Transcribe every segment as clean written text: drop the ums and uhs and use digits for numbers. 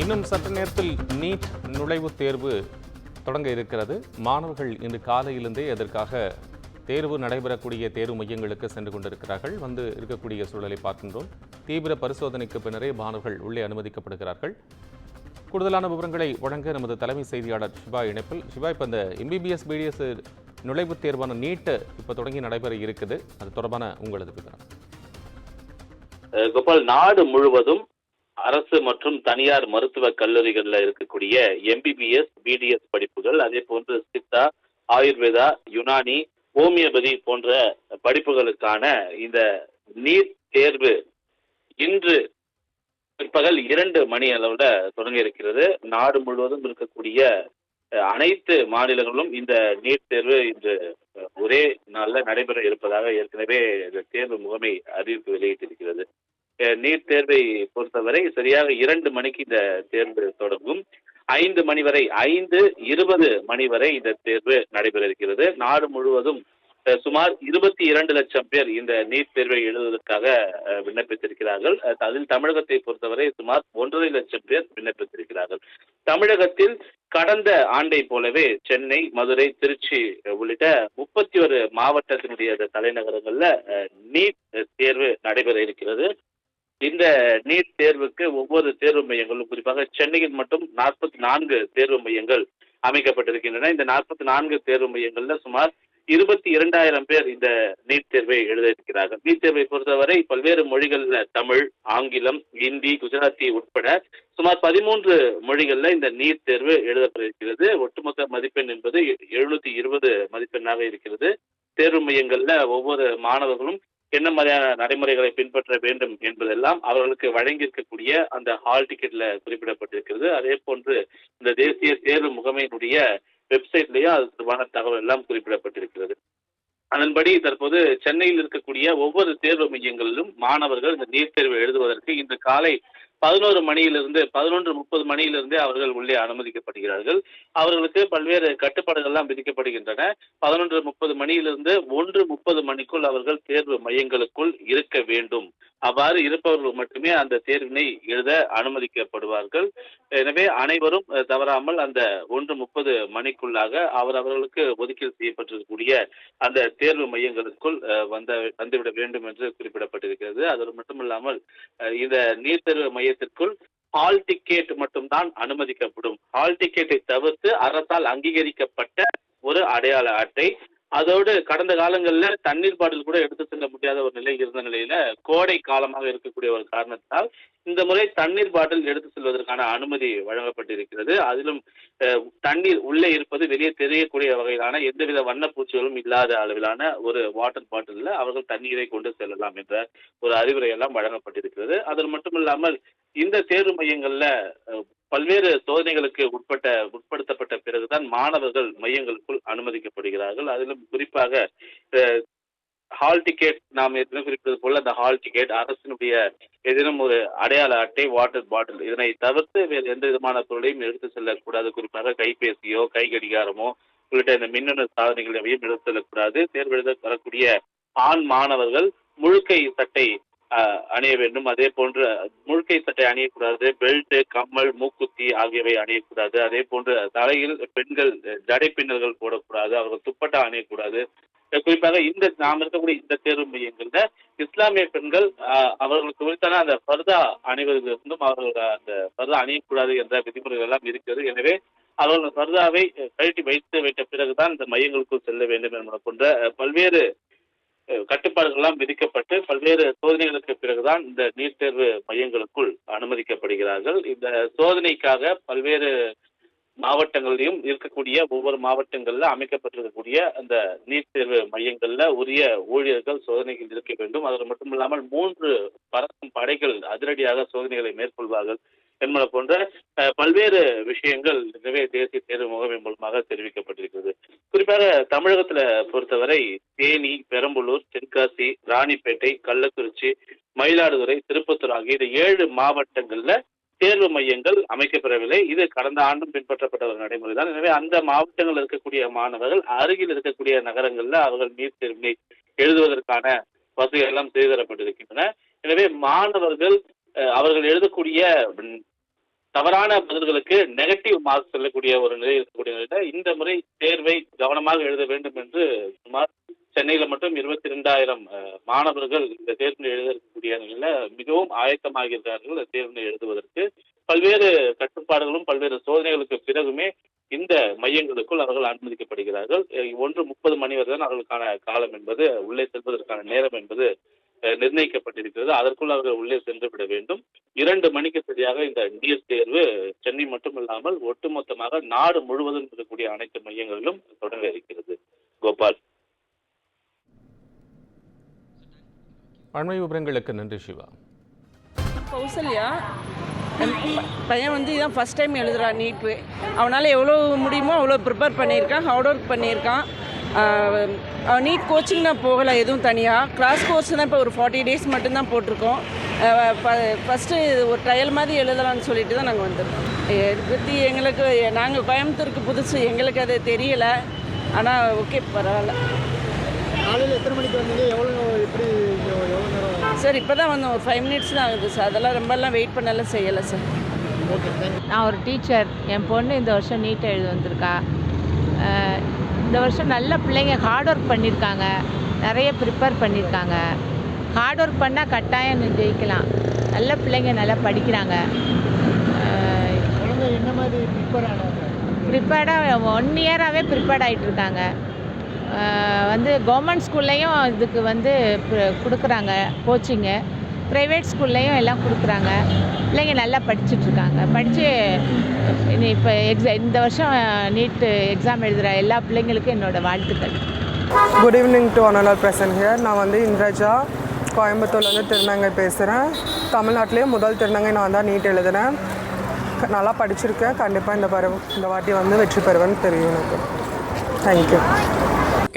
இன்னும் சற்று நேரத்தில் நீட் நுழைவுத் தேர்வு தொடங்க இருக்கிறது. மாணவர்கள் இன்று காலையிலிருந்தே அதற்காக தேர்வு நடைபெறக்கூடிய தேர்வு மையங்களுக்கு சென்று கொண்டிருக்கிறார்கள். வந்து இருக்கக்கூடிய சூழலை பார்க்கின்றோம். தீவிர பரிசோதனைக்கு பின்னரே மாணவர்கள் உள்ளே அனுமதிக்கப்படுகிறார்கள். கூடுதலான விவரங்களை வழங்க நமது தலைமை செய்தியாளர் சிவா இணைப்பில். சிவா, இப்போ இந்த எம்பிபிஎஸ் பிடிஎஸ் நுழைவுத் தேர்வான நீட் இப்போ தொடங்கி நடைபெற இருக்குது. அது தொடர்பான உங்களது விவரம். கோபால், நாடு முழுவதும் அரசு மற்றும் தனியார் மருத்துவக் கல்லூரிகளில் இருக்கக்கூடிய எம்பிபிஎஸ் பிடிஎஸ் படிப்புகள், அதே போன்று சித்தா, ஆயுர்வேதா, யுனானி, ஹோமியோபதி போன்ற படிப்புகளுக்கான இந்த நீட் தேர்வு இன்று பிற்பகல் 2 மணி அளவுல தொடங்க இருக்கிறது. நாடு முழுவதும் இருக்கக்கூடிய அனைத்து மாநிலங்களிலும் இந்த நீட் தேர்வு இன்று ஒரே நாளில் நடைபெற இருப்பதாக ஏற்கனவே இந்த தேர்வு முகமை அறிவிப்பு வெளியிட்டிருக்கிறது. நீட் தேர்வை பொறுத்தவரை சரியாக 2 மணிக்கு இந்த தேர்வு தொடங்கும். 5 மணி வரை 5:20 மணி வரை இந்த தேர்வு நடைபெற இருக்கிறது. நாடு முழுவதும் சுமார் 22 லட்சம் பேர் இந்த நீட் தேர்வை எழுதுவதற்காக விண்ணப்பித்திருக்கிறார்கள். அதில் தமிழகத்தை பொறுத்தவரை சுமார் 1.5 லட்சம் பேர் விண்ணப்பித்திருக்கிறார்கள். தமிழகத்தில் கடந்த ஆண்டை போலவே சென்னை, மதுரை, திருச்சி உள்ளிட்ட 31 மாவட்டத்தினுடைய தலைநகரங்கள்ல நீட் தேர்வு நடைபெற இருக்கிறது. இந்த நீட் தேர்வுக்கு ஒவ்வொரு தேர்வு மையங்களும், குறிப்பாக சென்னையில் மட்டும் 44 தேர்வு மையங்கள் அமைக்கப்பட்டிருக்கின்றன. இந்த 44 தேர்வு மையங்கள்ல சுமார் 22,000 பேர் இந்த நீட் தேர்வை எழுத இருக்கிறார்கள். நீட் தேர்வை பொறுத்தவரை பல்வேறு மொழிகள்ல தமிழ், ஆங்கிலம், ஹிந்தி, குஜராத்தி உட்பட சுமார் 13 மொழிகள்ல இந்த நீட் தேர்வு எழுதப்பட இருக்கிறது. ஒட்டுமொத்த மதிப்பெண் என்பது 720 மதிப்பெண்ணாக இருக்கிறது. தேர்வு மையங்கள்ல ஒவ்வொரு மாணவர்களும் என்ன மாதிரியான நடைமுறைகளை பின்பற்ற வேண்டும் என்பதெல்லாம் அவர்களுக்கு வழங்கியிருக்கக்கூடிய அந்த ஹால் டிக்கெட்ல குறிப்பிடப்பட்டிருக்கிறது. அதே போன்று இந்த தேசிய தேர்வு முகமையினுடைய வெப்சைட்லயும் அது தொடர்பான தகவல் எல்லாம் குறிப்பிடப்பட்டிருக்கிறது. அதன்படி தற்போது சென்னையில் இருக்கக்கூடிய ஒவ்வொரு தேர்வு மையங்களிலும் மாணவர்கள் இந்த நீட் தேர்வு எழுதுவதற்கு இன்று காலை 11 மணியிலிருந்து 11:30 மணியிலிருந்தே அவர்கள் உள்ளே அனுமதிக்கப்படுகிறார்கள். அவர்களுக்கு பல்வேறு கட்டுப்பாடுகள் எல்லாம் விதிக்கப்படுகின்றன. 11:30 மணியிலிருந்து 1:30 மணிக்குள் அவர்கள் தேர்வு மையங்களுக்குள் இருக்க வேண்டும். அவ்வாறு இருப்பவர்கள் மட்டுமே அந்த தேர்வினை எழுத அனுமதிக்கப்படுவார்கள். எனவே அனைவரும் தவறாமல் அந்த 1:30 மணிக்குள்ளாக அவர்களுக்கு ஒதுக்கீடு செய்யப்பட்டிருக்கக்கூடிய அந்த தேர்வு மையங்களுக்குள் வந்துவிட வேண்டும் என்று குறிப்பிடப்பட்டிருக்கிறது. அது மட்டுமில்லாமல் இந்த நீட் தேர்வு மையத்திற்குள் ஹால் டிக்கெட் மட்டும்தான் அனுமதிக்கப்படும். ஹால் டிக்கெட்டை தவிர்த்து அரசால் அங்கீகரிக்கப்பட்ட ஒரு அடையாள அட்டை, அதோடு கடந்த காலங்களில் தண்ணீர் பாட்டில் கூட எடுத்து செல்ல முடியாத ஒரு நிலை இருந்த நிலையில கோடை காலமாக இருக்கக்கூடிய ஒரு காரணத்தால் இந்த முறை தண்ணீர் பாட்டில் எடுத்து செல்வதற்கான அனுமதி வழங்கப்பட்டிருக்கிறது. அதிலும் தண்ணீர் உள்ளே இருப்பது வெளியே தெரியக்கூடிய வகையிலான எந்தவித வண்ணப்பூச்சிகளும் இல்லாத அளவிலான ஒரு வாட்டர் பாட்டில் அவர்கள் தண்ணீரை கொண்டு செல்லலாம் என்ற ஒரு அறிவுரை எல்லாம் வழங்கப்பட்டிருக்கிறது. அது மட்டுமில்லாமல் இந்த தேர்வு மையங்கள்ல பல்வேறு சோதனைகளுக்கு உட்படுத்தப்பட்ட பிறகுதான் மாணவர்கள் மையங்களுக்குள் அனுமதிக்கப்படுகிறார்கள். அதிலும் குறிப்பாக ஹால் டிக்கெட், நாம் ஏற்கனவே குறிப்பிட்டது போல அந்த ஹால் டிக்கெட், அரசினுடைய ஏதேனும் ஒரு அடையாள அட்டை, வாட்டர் பாட்டில், இதனை தவிர்த்து வேறு எந்த விதமான பொருளையும் எடுத்து செல்லக்கூடாது. குறிப்பாக கைபேசியோ கை கடிகாரமோ உள்ளிட்ட இந்த மின்னணு சாதனைகள் எவையும் எடுத்து செல்லக்கூடாது. தேர்வு எழுத வரக்கூடிய ஆண் மாணவர்கள் முழுக்கை சட்டை அணிய வேண்டும். அதே போன்று முழுக்கை சட்டை அணியக்கூடாது. பெல்ட், கம்மல், மூக்குத்தி ஆகியவை அணியக்கூடாது. அதே போன்று தலையில் பெண்கள் ஜடை பின்னல்கள் போடக்கூடாது. அவர்கள் துப்பட்டா அணியக்கூடாது. குறிப்பாக நாம் இருக்கக்கூடிய இந்த தேர்வு மையங்கள்ல இஸ்லாமிய பெண்கள் அவர்களுக்கு குறித்தான அந்த பர்தா அணிவதிலிருந்தும் அவர்கள் அந்த பர்தா அணியக்கூடாது என்ற விதிமுறைகள் எல்லாம் இருக்கிறது. எனவே அவர்கள் பர்தாவை கழட்டி வைத்த பிறகுதான் இந்த மையங்களுக்குள் செல்ல வேண்டும் என்பது போன்ற பல்வேறு கட்டுப்பாடுகள் எல்லாம் விதிக்கப்பட்டு பல்வேறு சோதனைகளுக்கு பிறகுதான் இந்த நீட் தேர்வு மையங்களுக்குள் அனுமதிக்கப்படுகிறார்கள். இந்த சோதனைக்காக பல்வேறு மாவட்டங்களிலும் இருக்கக்கூடிய ஒவ்வொரு மாவட்டங்கள்ல அமைக்கப்பட்டிருக்கக்கூடிய அந்த நீட் தேர்வு மையங்கள்ல உரிய ஊழியர்கள் சோதனைகள் இருக்க வேண்டும். அது மட்டுமில்லாமல் 3 பறக்கும் படைகள் அதிரடியாக சோதனைகளை மேற்கொள்வார்கள் என்பது போன்ற பல்வேறு விஷயங்கள் எனவே தேசிய தேர்வு முகமை மூலமாக தெரிவிக்கப்பட்டிருக்கிறது. குறிப்பாக தமிழகத்துல பொறுத்தவரை தேனி, பெரம்பலூர், தென்காசி, ராணிப்பேட்டை, கள்ளக்குறிச்சி, மயிலாடுதுறை, திருப்பத்தூர் ஆகிய இந்த 7 மாவட்டங்கள்ல தேர்வு மையங்கள் அமைக்கப்பெறவில்லை. இது கடந்த ஆண்டும் பின்பற்றப்பட்ட ஒரு நடைமுறைதான். எனவே அந்த மாவட்டங்கள் இருக்கக்கூடிய மாணவர்கள் அருகில் இருக்கக்கூடிய நகரங்கள்ல அவர்கள் நீட் தேர்வினை எழுதுவதற்கான வசதிகள் எல்லாம் செய்து தரப்பட்டிருக்கின்றன. எனவே மாணவர்கள் அவர்கள் எழுதக்கூடிய தவறான பதில்களுக்கு நெகட்டிவ் மார்க் சொல்லக்கூடிய ஒரு நிலை இருக்கக்கூடிய நிலையில இந்த முறை தேர்வை கவனமாக எழுத வேண்டும் என்று சுமார் சென்னையில மட்டும் 22,000 மாணவர்கள் இந்த தேர்வு எழுத இருக்கக்கூடிய நிலையில மிகவும் ஆயத்தமாகிறார்கள் இந்த தேர்வினை எழுதுவதற்கு. பல்வேறு கட்டுப்பாடுகளும் பல்வேறு சோதனைகளுக்கு பிறகுமே இந்த மையங்களுக்குள் அவர்கள் அனுமதிக்கப்படுகிறார்கள். 1:30 மணி வரை தான் அவர்களுக்கான காலம் என்பது, உள்ளே செல்வதற்கான நேரம் என்பது நிர்ணயிக்கப்பட்டிருக்கிறது. அதற்குள் அவர்கள் உள்ளே சென்று விட வேண்டும். 2 மணிக்கு சரியாக இந்த டிஎஸ் தேர்வு சென்னை மட்டுமல்லாமல் ஒட்டுமொத்தமாக நாடு முழுவதும் இருக்கக்கூடிய அனைத்து மையங்களிலும் தொடங்க இருக்கிறது. கோபால். அண்மை விவரங்களுக்கு நன்றி சிவா. கௌசல்யா, பையன் வந்து இதான் ஃபஸ்ட் டைம் எழுதுறான் நீட்டு. அவனால் எவ்வளோ முடியுமோ அவ்வளோ ப்ரிப்பேர் பண்ணியிருக்கான், ஹார்ட் ஒர்க் பண்ணியிருக்கான். நீட் கோச்சிங் நான் போகலை எதுவும் தனியாக. கிளாஸ் கோர்ஸ் தான் இப்போ ஒரு 40 days மட்டும்தான் போட்டிருக்கோம். ஃபஸ்ட்டு ஒரு ட்ரையல் மாதிரி எழுதலாம்னு சொல்லிட்டு தான் நாங்கள் வந்திருக்கோம். இதை பற்றி எங்களுக்கு, நாங்கள் கோயம்புத்தூருக்கு புதுசு, எங்களுக்கு அது தெரியலை. ஆனால் ஓகே, பரவாயில்ல. காலையில் எத்தனை மணிக்கு வந்தீங்க? எவ்வளோ நேரம் சார்? இப்போ தான் வந்தோம், ஒரு 5 minutes தான் ஆகுது சார். அதெல்லாம் ரொம்பலாம் வெயிட் பண்ணலாம் செய்யலை சார். Okay, thank you. நான் ஒரு டீச்சர். என் பொண்ணு இந்த வருஷம் நீட் எழுத வந்திருக்கா. இந்த வருஷம் நல்ல பிள்ளைங்க ஹார்ட் ஒர்க் பண்ணியிருக்காங்க, நிறைய ப்ரிப்பேர் பண்ணியிருக்காங்க. ஹார்ட் ஒர்க் பண்ணால் கட்டாயம் ஜெயிக்கலாம். நல்ல பிள்ளைங்க நல்லா படிக்கிறாங்க. குழந்தை என்ன மாதிரி ப்ரிப்பேர் ஆனாங்க? ப்ரிப்பேர்டாக 1 year-ஆகவே ப்ரிப்பேர்ட் ஆகிட்டுருக்காங்க. வந்து கவர்மெண்ட் ஸ்கூல்லையும் இதுக்கு வந்து கொடுக்குறாங்க கோச்சிங்கு, ப்ரைவேட் ஸ்கூல்லையும் எல்லாம் கொடுக்குறாங்க. பிள்ளைங்க நல்லா படிச்சுட்ருக்காங்க. படித்து இப்போ இந்த வருஷம் நீட் எக்ஸாம் எழுதுகிற எல்லா பிள்ளைங்களுக்கும் என்னோடய வாழ்த்துக்கள். Good evening to all present here. நான் வந்து இந்திரஜா, கோயம்புத்தூர்லேருந்து திருநங்கை பேசுகிறேன். தமிழ்நாட்டிலேயே முதல் திருநங்கை நான் தான் நீட் எழுதுனேன். நல்லா படிச்சிருக்கேன். கண்டிப்பாக இந்த வாட்டி வந்து வெற்றி பெறுவேன்னு தெரியும் எனக்கு. தேங்க்யூ.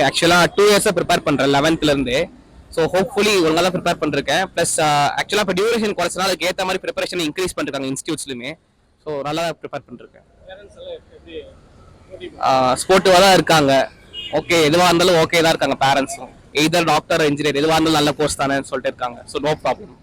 ஆக்சுவலாக 2 years ப்ரிப்பேர் பண்ணுறேன் 11th-லேருந்து. ஸோ ஹோப்ஃபுல்லி ஒழுங்காக ப்ரிப்பேர் பண்ணிருக்கேன். ப்ளஸ் ஆக்சுவலாக இப்போ டியூரேஷன் குறைச்சனால அதுக்கு ஏற்ற மாதிரி ப்ரிப்பரேஷன் இன்க்ரீஸ் பண்ணிருக்காங்க இன்ஸ்டியூட்ஸ்லையுமே. ஸோ நல்லா ப்ரிப்பேர் பண்ணிருக்கேன். ஸ்போர்ட்டிவாக தான் இருக்காங்க. ஓகே, எதுவாக இருந்தாலும் ஓகே தான் இருக்காங்க. பேரண்ட்ஸும் எய்தர் டாக்டர், இன்ஜினியர் எதுவாக இருந்தாலும் நல்ல கோர்ஸ் தானே சொல்லிட்டு இருக்காங்க. So no problem.